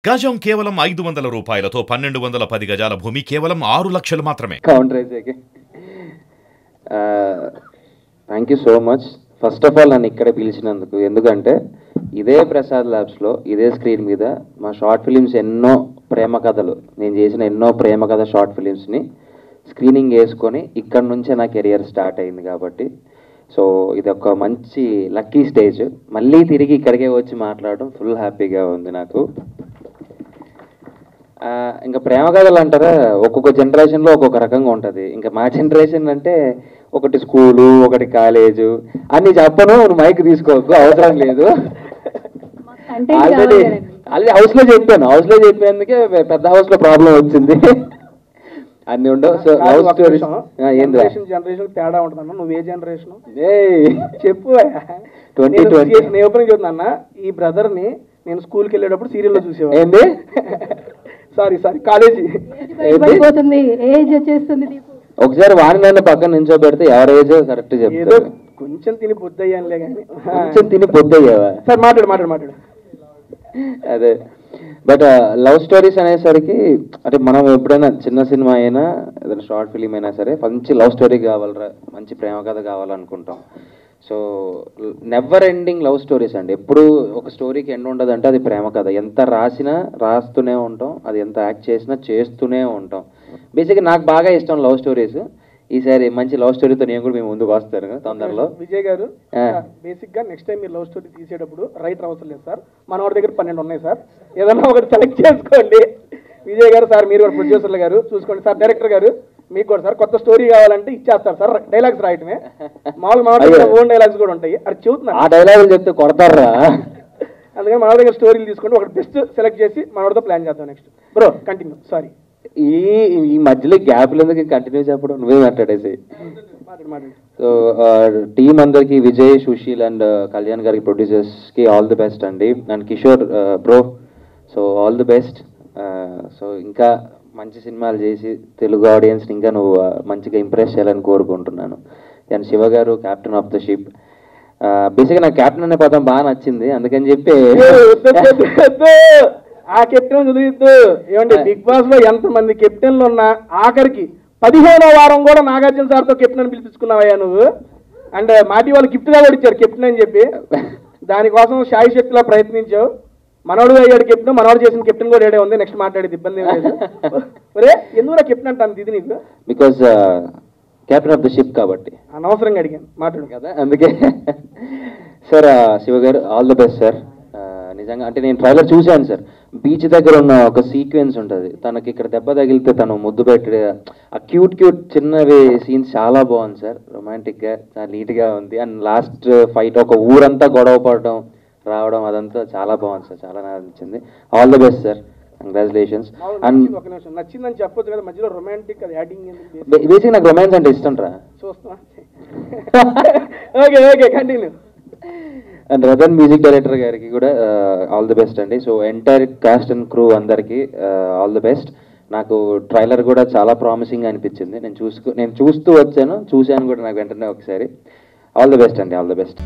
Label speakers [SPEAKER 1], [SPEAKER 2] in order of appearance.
[SPEAKER 1] గజం కేవలం 500 రూపాయలతో 1210 గజాల భూమి కేవలం 6 లక్షలు మాత్రమే.
[SPEAKER 2] Thank you so much. First of all నన్ను ఇక్కడ పిలిచినందుకు, ఎందుకంటే ఇదే ప్రసాద్ ల్యాబ్స్లో ఇదే స్క్రీన్ మీద మా షార్ట్ ఫిలిమ్స్ ఎన్నో ప్రేమ కథలు, నేను చేసిన ఎన్నో ప్రేమ కథ షార్ట్ ఫిలిమ్స్ని స్క్రీనింగ్ వేసుకొని ఇక్కడ నుంచే నా కెరియర్ స్టార్ట్ అయింది. కాబట్టి సో ఇది ఒక మంచి లక్కీ స్టేజ్. మళ్ళీ తిరిగి ఇక్కడికే వచ్చి మాట్లాడడం ఫుల్ హ్యాపీగా ఉంది నాకు. ఇంకా ప్రేమ కథలు అంటారా, ఒక్కొక్క జనరేషన్లో ఒక్కొక్క రకంగా ఉంటుంది. ఇంకా మా జనరేషన్ అంటే ఒకటి స్కూలు, ఒకటి కాలేజు అన్ని చెప్పను, మైక్ తీసుకోకు, అవసరం లేదు. ఆల్రెడీ హౌస్లో చెప్పేందుకే పెద్ద హౌస్లో ప్రాబ్లం వచ్చింది. అన్ని ఉండవు. సో లవ్ స్టోరీస్
[SPEAKER 3] జనరేషన్ తేడా ఉంటుందన్న. నువ్వు ఏ జనరేషన్ చెప్పు. 2020 నేను ఓపెనింగ్ చెప్తున్నా అన్న, ఈ బ్రదర్ ని నేను స్కూల్కి వెళ్ళేటప్పుడు సీరియల్లో చూసేవాడు.
[SPEAKER 2] ఏంటి
[SPEAKER 3] సారీ కాలేజీ
[SPEAKER 2] ఒకసారి వాడి నన్ను పక్కన నించోబెడితే ఎవరి ఏజ్ కరెక్ట్ చెప్తారు.
[SPEAKER 3] కొంచెం తిని పొద్దయ్యానులే కానీ.
[SPEAKER 2] కొంచెం తిని పొద్దయ్యావా?
[SPEAKER 3] సార్ మాట్లాడు.
[SPEAKER 2] అదే, బట్ లవ్ స్టోరీస్ అనేసరికి అంటే మనం ఎప్పుడైనా చిన్న సినిమా అయినా ఏదైనా షార్ట్ ఫిలిం అయినా సరే మంచి లవ్ స్టోరీ కావాలరా, మంచి ప్రేమ కథ కావాలనుకుంటాం. So never ending love stories అండి. ఎప్పుడు ఒక స్టోరీకి ఎండ్ ఉండదు అంటే అది ప్రేమ కథ. ఎంత రాసినా రాస్తూనే ఉంటాం, అది ఎంత యాక్ట్ చేసినా చేస్తూనే ఉంటాం. బేసిక్గా నాకు బాగా ఇష్టం లవ్ స్టోరీస్. ఈసారి మంచి లవ్ స్టోరీతో నేను కూడా మేము ముందుకు వస్తాను తొందరలో.
[SPEAKER 3] విజయ్ గారు, బేసిక్ గా నెక్స్ట్ టైం మీరు లవ్ స్టోరీ తీసేటప్పుడు రైటర్ అవసరం లేదు సార్, మన వాడి దగ్గర 12 ఉన్నాయి సార్, ఏదన్నా ఒకటి సెలెక్ట్ చేసుకోండి. విజయ్ గారు సార్, మీరు కూడా ప్రొడ్యూసర్లు గారు చూసుకోండి సార్, డైరెక్టర్ గారు మీకు కూడా సార్ కొత్త స్టోరీ కావాలంటే ఇచ్చేస్తారు సార్. డైలాగ్స్ రాయటమే, మామూలు ఓన్ డైలాగ్స్ కూడా ఉంటాయి. అది చెబుతున్నా,
[SPEAKER 2] ఆ డైలాగులు చెప్తే కొడతారా?
[SPEAKER 3] అందుకని మన దగ్గర స్టోరీలు తీసుకుంటే ఒకటి బెస్ట్ సెలెక్ట్ చేసి మనోడితో ప్లాన్ చేద్దాం. Next bro continue. సారీ,
[SPEAKER 2] ఈ మధ్యలో గ్యాప్లు ఎందుకు కంటిన్యూ చెప్పడం, నువ్వే మాట్లాడేసి. సో టీం అందరికి, విజయ్, సుశీల్ అండ్ కళ్యాణ్ గారికి, ప్రొడ్యూసర్స్కి ఆల్ ది బెస్ట్ అండి. And Kishore bro, so all the best. So ఇంకా మంచి సినిమాలు చేసి తెలుగు ఆడియన్స్ని ఇంకా నువ్వు మంచిగా ఇంప్రెస్ చేయాలని కోరుకుంటున్నాను. అండ్ శివ గారు, క్యాప్టెన్ ఆఫ్ ద షిప్. బేసిక్గా నాకు క్యాప్టెన్ అనే పదం బాగా నచ్చింది, అందుకని చెప్పి
[SPEAKER 3] ఆ కెప్టెన్ చదివిద్దు. ఏమండి, బిగ్ బాస్ లో ఎంత మంది కెప్టెన్లు ఉన్నా ఆఖరికి 15వ వారం కూడా నాగార్జున సార్తో కెప్టెన్ అని పిలిపించుకున్నావయ్యా నువ్వు. అండ్ మాటి వాళ్ళు గిఫ్ట్ గా కూడా ఇచ్చారు కెప్టెన్ అని చెప్పి. దానికోసం శాయి శక్తిలో ప్రయత్నించావు. మనోడు అయ్యాడు కెప్టెన్, మనోడు చేసిన కెప్టెన్ కూడా ఏడే ఉంది. నెక్స్ట్ మాట్లాడేది ఇబ్బంది ఏం లేదు. ఒరే ఎందుకు కెప్టెన్ అంటాను ఇది నీకు?
[SPEAKER 2] Because captain of the ship కాబట్టి
[SPEAKER 3] అనవసరంగా అడిగాను, మాట్లాడు
[SPEAKER 2] కదా అందుకే. సార్ శివ గారు ఆల్ ది బెస్ట్ సార్. నిజంగా అంటే నేను ట్రైలర్ చూశాను సార్. బీచ్ దగ్గర ఉన్న ఒక సీక్వెన్స్ ఉంటుంది, తనకి ఇక్కడ దెబ్బ తగిలితే తను ముద్దు పెట్టి ఆ క్యూట్ చిన్నవి సీన్స్ చాలా బాగుంది సార్. రొమాంటిక్గా చాలా నీట్గా ఉంది. అండ్ లాస్ట్ ఫైట్ ఒక ఊరంతా గొడవ పడడం రావడం అదంతా చాలా బాగుంది సార్, చాలా నచ్చింది. All the best sir, congratulations. And
[SPEAKER 3] నచ్చిందని చెప్పొచ్చు కదా, మధ్యలో రొమాంటిక్ అది యాడింగ్.
[SPEAKER 2] బేసిక్ నాకు రొమాన్స్ అంటే ఇష్టం రా.
[SPEAKER 3] చూస్తా. Okay continue.
[SPEAKER 2] And Ratan music director గారికి కూడా ఆల్ ది బెస్ట్ అండి. So entire cast and crew అందరికీ ఆల్ ది బెస్ట్. నాకు ట్రైలర్ కూడా చాలా ప్రామిసింగ్ అనిపించింది. నేను చూస్తూ వచ్చాను, చూశాను కూడా నాకు వెంటనే ఒకసారి. ఆల్ ది బెస్ట్ అండి, ఆల్ ది బెస్ట్.